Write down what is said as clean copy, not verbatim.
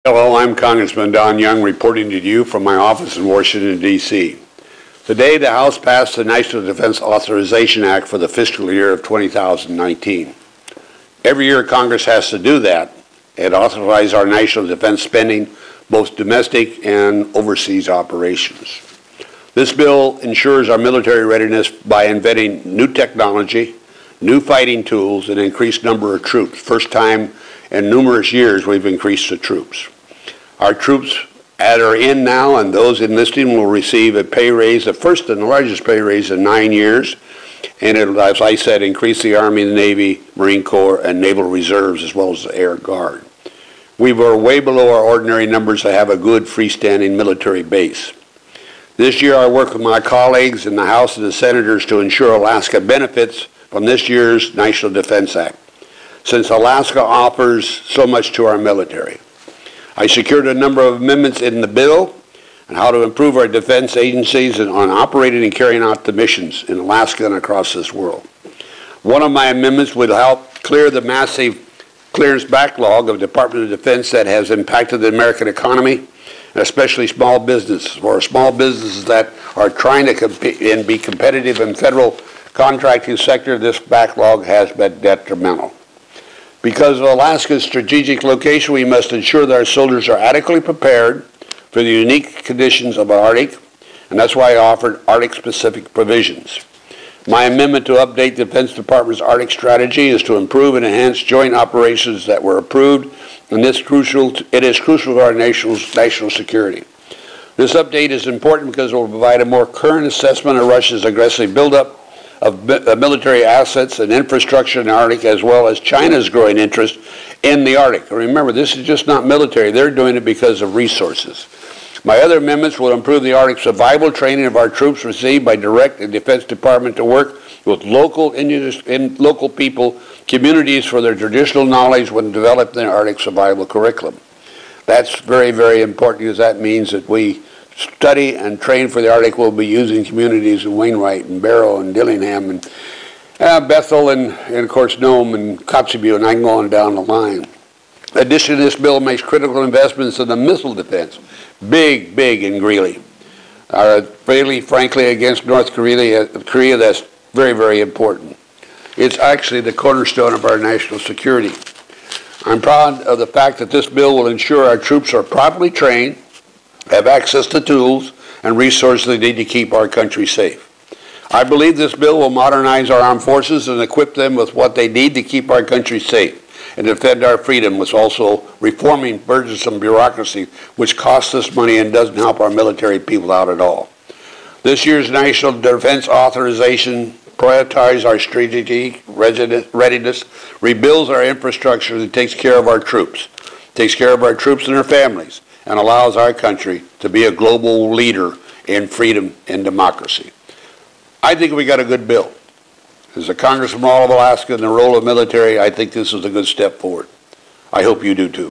Hello, I'm Congressman Don Young reporting to you from my office in Washington, D.C. Today, the House passed the National Defense Authorization Act for the fiscal year of 2019. Every year, Congress has to do that and authorize our national defense spending, both domestic and overseas operations. This bill ensures our military readiness by inventing new technology, new fighting tools, and increased number of troops. First time in numerous years we've increased the troops. Our troops that are in now and those enlisting will receive a pay raise, the first and the largest pay raise in 9 years, and it'll, as I said, increase the Army, the Navy, Marine Corps, and Naval Reserves, as well as the Air Guard. We were way below our ordinary numbers to have a good freestanding military base. This year I work with my colleagues in the House and the Senators to ensure Alaska benefits from this year's National Defense Act, since Alaska offers so much to our military. I secured a number of amendments in the bill on how to improve our defense agencies and on operating and carrying out the missions in Alaska and across this world. One of my amendments would help clear the massive clearance backlog of the Department of Defense that has impacted the American economy, and especially small businesses. For small businesses that are trying to compete and be competitive in federal contracting sector, this backlog has been detrimental. Because of Alaska's strategic location, we must ensure that our soldiers are adequately prepared for the unique conditions of the Arctic, and that's why I offered Arctic-specific provisions. My amendment to update the Defense Department's Arctic strategy is to improve and enhance joint operations that were approved, and it is crucial to our national security. This update is important because it will provide a more current assessment of Russia's aggressive buildup of military assets and infrastructure in the Arctic, as well as China's growing interest in the Arctic. Remember, this is just not military. They're doing it because of resources. My other amendments will improve the Arctic survival training of our troops received by direct the Defense Department to work with local people, communities for their traditional knowledge when developing the Arctic survival curriculum. That's very, very important because that means that we study and train for the Arctic. Will be using communities in Wainwright and Barrow and Dillingham and Bethel and of course Nome and Kotzebue, and I can go on down the line. Additionally, this bill makes critical investments in the missile defense. Big in Greeley. Frankly, against North Korea, that's very, very important. It's actually the cornerstone of our national security. I'm proud of the fact that this bill will ensure our troops are properly trained, have access to tools and resources they need to keep our country safe. I believe this bill will modernize our armed forces and equip them with what they need to keep our country safe and defend our freedom, while also reforming burdensome bureaucracy which costs us money and doesn't help our military people out at all. This year's National Defense Authorization prioritizes our strategic readiness, rebuilds our infrastructure, and takes care of our troops, and their families, and allows our country to be a global leader in freedom and democracy. I think we got a good bill. As a congressman from all of Alaska in the role of military, I think this is a good step forward. I hope you do too.